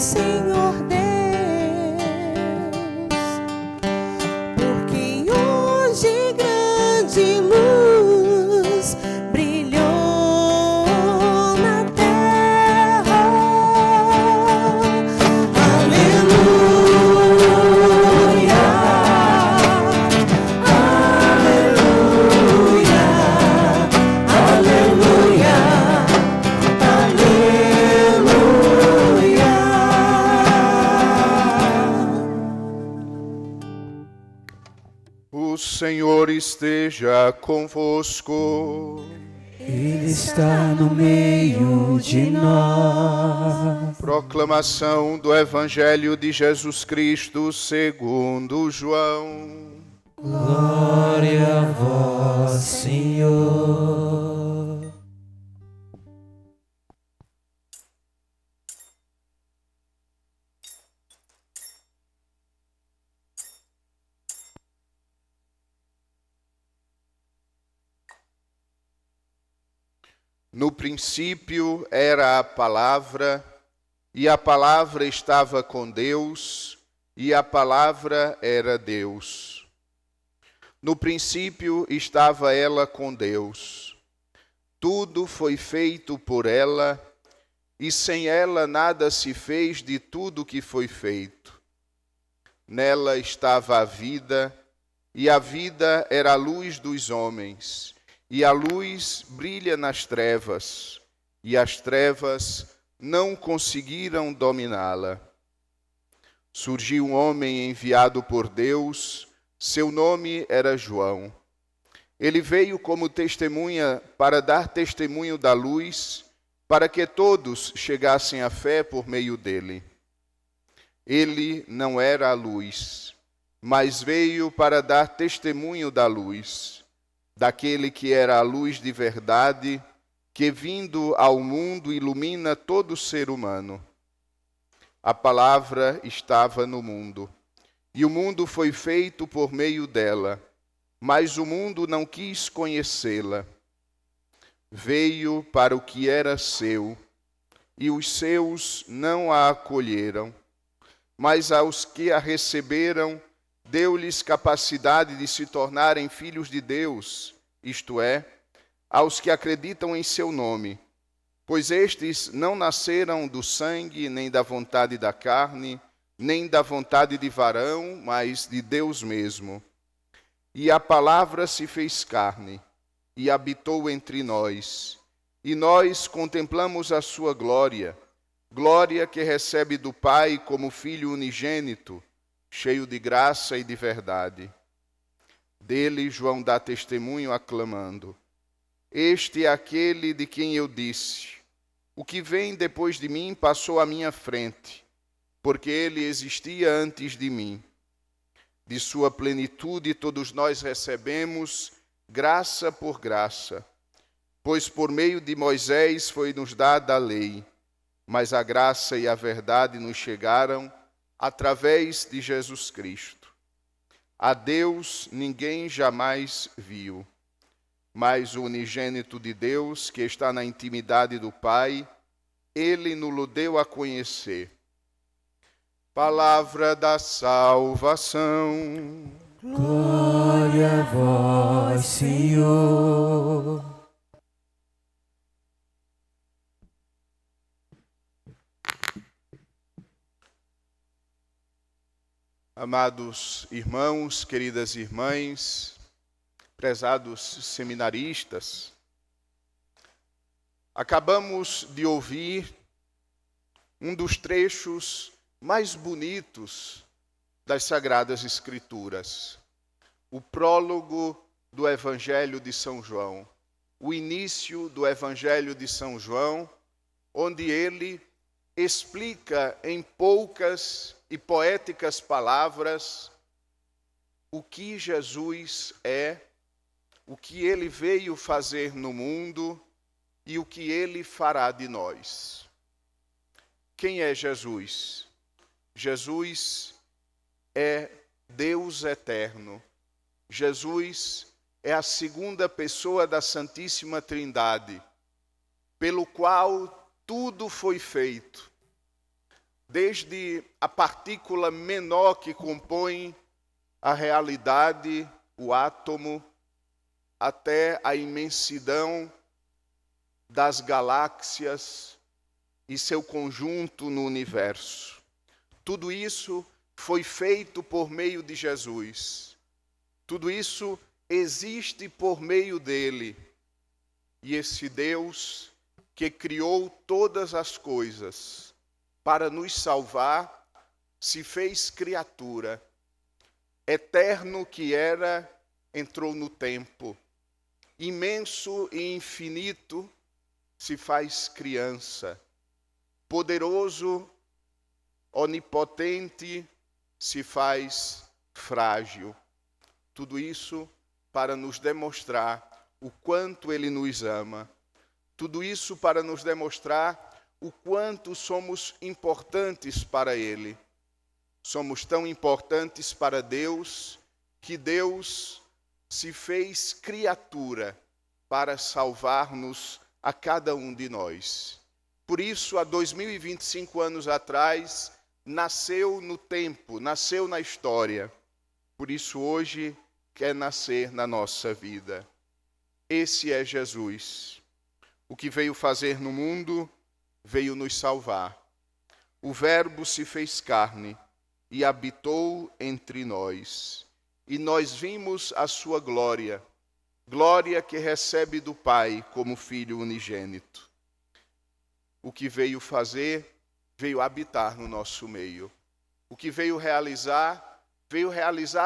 Senhor Deus, porque hoje grande luz brilhou na terra. Aleluia, aleluia, aleluia, aleluia. O Senhor esteja convosco. Ele está no meio de nós. Proclamação do Evangelho de Jesus Cristo segundo João. Glória a vós, Senhor. No princípio era a palavra, e a palavra estava com Deus, e a palavra era Deus. No princípio estava ela com Deus. Tudo foi feito por ela, e sem ela nada se fez de tudo que foi feito. Nela estava a vida, e a vida era a luz dos homens. E a luz brilha nas trevas, e as trevas não conseguiram dominá-la. Surgiu um homem enviado por Deus, seu nome era João. Ele veio como testemunha para dar testemunho da luz, para que todos chegassem à fé por meio dele. Ele não era a luz, mas veio para dar testemunho da luz, daquele que era a luz de verdade, que vindo ao mundo ilumina todo ser humano. A palavra estava no mundo, e o mundo foi feito por meio dela, mas o mundo não quis conhecê-la. Veio para o que era seu, e os seus não a acolheram, mas aos que a receberam, deu-lhes capacidade de se tornarem filhos de Deus, isto é, aos que acreditam em seu nome, pois estes não nasceram do sangue, nem da vontade da carne, nem da vontade de varão, mas de Deus mesmo. E a palavra se fez carne, e habitou entre nós, e nós contemplamos a sua glória, glória que recebe do Pai como Filho unigênito, cheio de graça e de verdade. Dele João dá testemunho aclamando: este é aquele de quem eu disse, o que vem depois de mim passou à minha frente, porque ele existia antes de mim. De sua plenitude todos nós recebemos graça por graça, pois por meio de Moisés foi-nos dada a lei, mas a graça e a verdade nos chegaram através de Jesus Cristo. A Deus ninguém jamais viu, mas o unigênito de Deus, que está na intimidade do Pai, ele nos deu a conhecer. Palavra da salvação. Glória a vós, Senhor. Amados irmãos, queridas irmãs, prezados seminaristas, acabamos de ouvir um dos trechos mais bonitos das Sagradas Escrituras, o prólogo do Evangelho de São João, o início do Evangelho de São João, onde ele explica em poucas e poéticas palavras o que Jesus é, o que ele veio fazer no mundo e o que ele fará de nós. Quem é Jesus? Jesus é Deus eterno. Jesus é a segunda pessoa da Santíssima Trindade, pelo qual tudo foi feito. desde a partícula menor que compõe a realidade, o átomo, até a imensidão das galáxias e seu conjunto no universo. Tudo isso foi feito por meio de Jesus. Tudo isso existe por meio dele. E esse Deus que criou todas as coisas para nos salvar, se fez criatura. Eterno que era, entrou no tempo. Imenso e infinito, se faz criança. Poderoso, onipotente, se faz frágil. Tudo isso para nos demonstrar o quanto Ele nos ama. Tudo isso para nos demonstrar o quanto somos importantes para Ele. Somos tão importantes para Deus, que Deus se fez criatura para salvar-nos a cada um de nós. Por isso, há 2025 anos atrás, nasceu no tempo, nasceu na história. Por isso, hoje, quer nascer na nossa vida. Esse é Jesus. O que veio fazer no mundo, veio nos salvar. O Verbo se fez carne e habitou entre nós. E nós vimos a sua glória, glória que recebe do Pai como Filho unigênito. O que veio fazer, veio habitar no nosso meio. O que veio realizar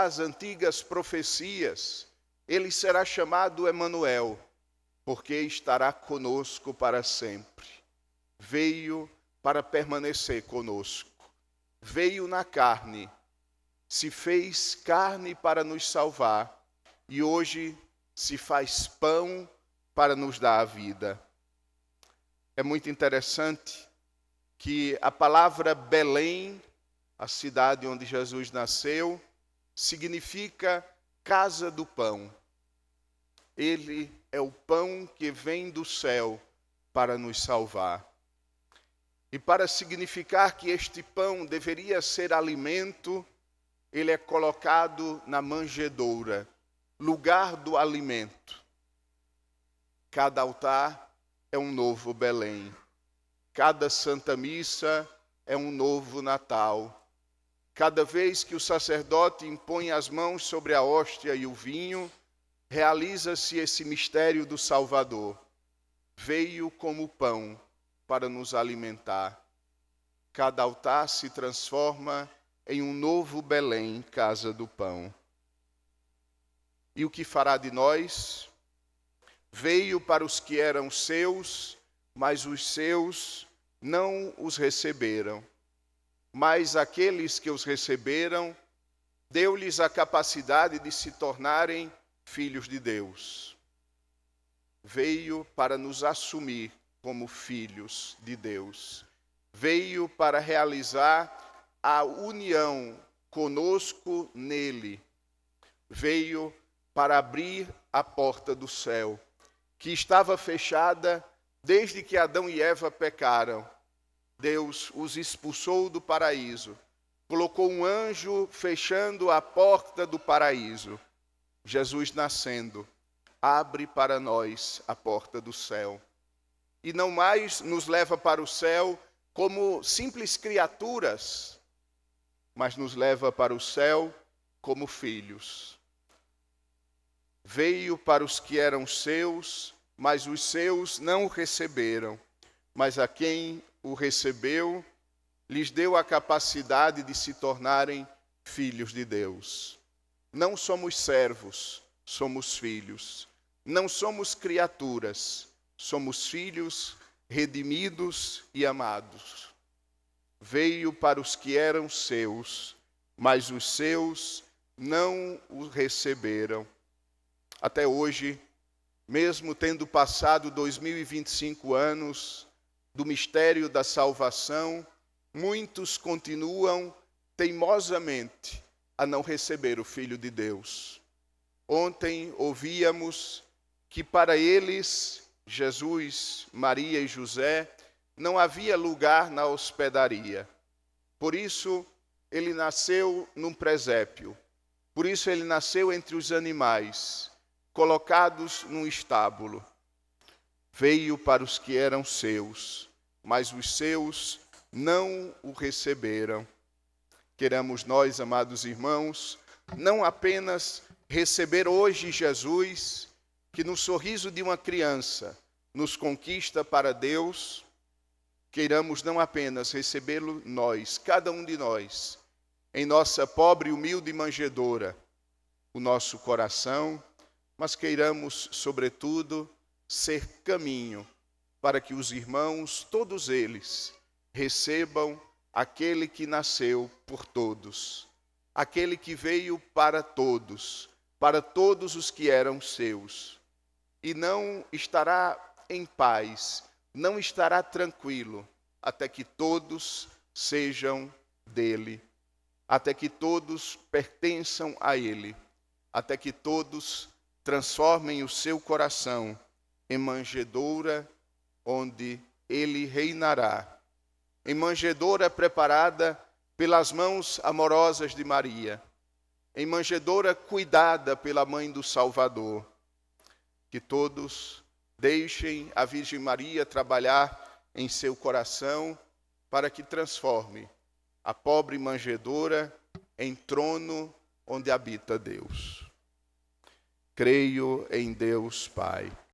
as antigas profecias. Ele será chamado Emanuel, porque estará conosco para sempre. Veio para permanecer conosco. Veio na carne, se fez carne para nos salvar e hoje se faz pão para nos dar a vida. É muito interessante que a palavra Belém, a cidade onde Jesus nasceu, significa casa do pão. Ele é o pão que vem do céu para nos salvar. E para significar que este pão deveria ser alimento, ele é colocado na manjedoura, lugar do alimento. Cada altar é um novo Belém. Cada Santa Missa é um novo Natal. Cada vez que o sacerdote impõe as mãos sobre a hóstia e o vinho, realiza-se esse mistério do Salvador. Veio como pão para nos alimentar. Cada altar se transforma em um novo Belém, casa do pão. E o que fará de nós? Veio para os que eram seus, mas os seus não os receberam. Mas aqueles que os receberam, deu-lhes a capacidade de se tornarem filhos de Deus. Veio para nos assumir como filhos de Deus. Veio para realizar a união conosco nele. Veio para abrir a porta do céu, que estava fechada desde que Adão e Eva pecaram. Deus os expulsou do paraíso, colocou um anjo fechando a porta do paraíso. Jesus nascendo, abre para nós a porta do céu. E não mais nos leva para o céu como simples criaturas, mas nos leva para o céu como filhos. Veio para os que eram seus, mas os seus não o receberam. Mas a quem o recebeu, lhes deu a capacidade de se tornarem filhos de Deus. Não somos servos, somos filhos. Não somos criaturas, somos filhos redimidos e amados. Veio para os que eram seus, mas os seus não o receberam. Até hoje, mesmo tendo passado 2025 anos do mistério da salvação, muitos continuam teimosamente a não receber o Filho de Deus. Ontem ouvíamos que para eles, Jesus, Maria e José, não havia lugar na hospedaria. Por isso, ele nasceu num presépio. Por isso, ele nasceu entre os animais, colocados num estábulo. Veio para os que eram seus, mas os seus não o receberam. Queremos nós, amados irmãos, não apenas receber hoje Jesus, que no sorriso de uma criança nos conquista para Deus, queiramos não apenas recebê-lo nós, cada um de nós, em nossa pobre e humilde manjedoura, o nosso coração, mas queiramos, sobretudo, ser caminho para que os irmãos, todos eles, recebam aquele que nasceu por todos, aquele que veio para todos os que eram seus, e não estará em paz, não estará tranquilo, até que todos sejam dele, até que todos pertençam a ele, até que todos transformem o seu coração em manjedoura onde ele reinará, em manjedoura preparada pelas mãos amorosas de Maria, em manjedoura cuidada pela mãe do Salvador. Que todos deixem a Virgem Maria trabalhar em seu coração para que transforme a pobre manjedoura em trono onde habita Deus. Creio em Deus Pai,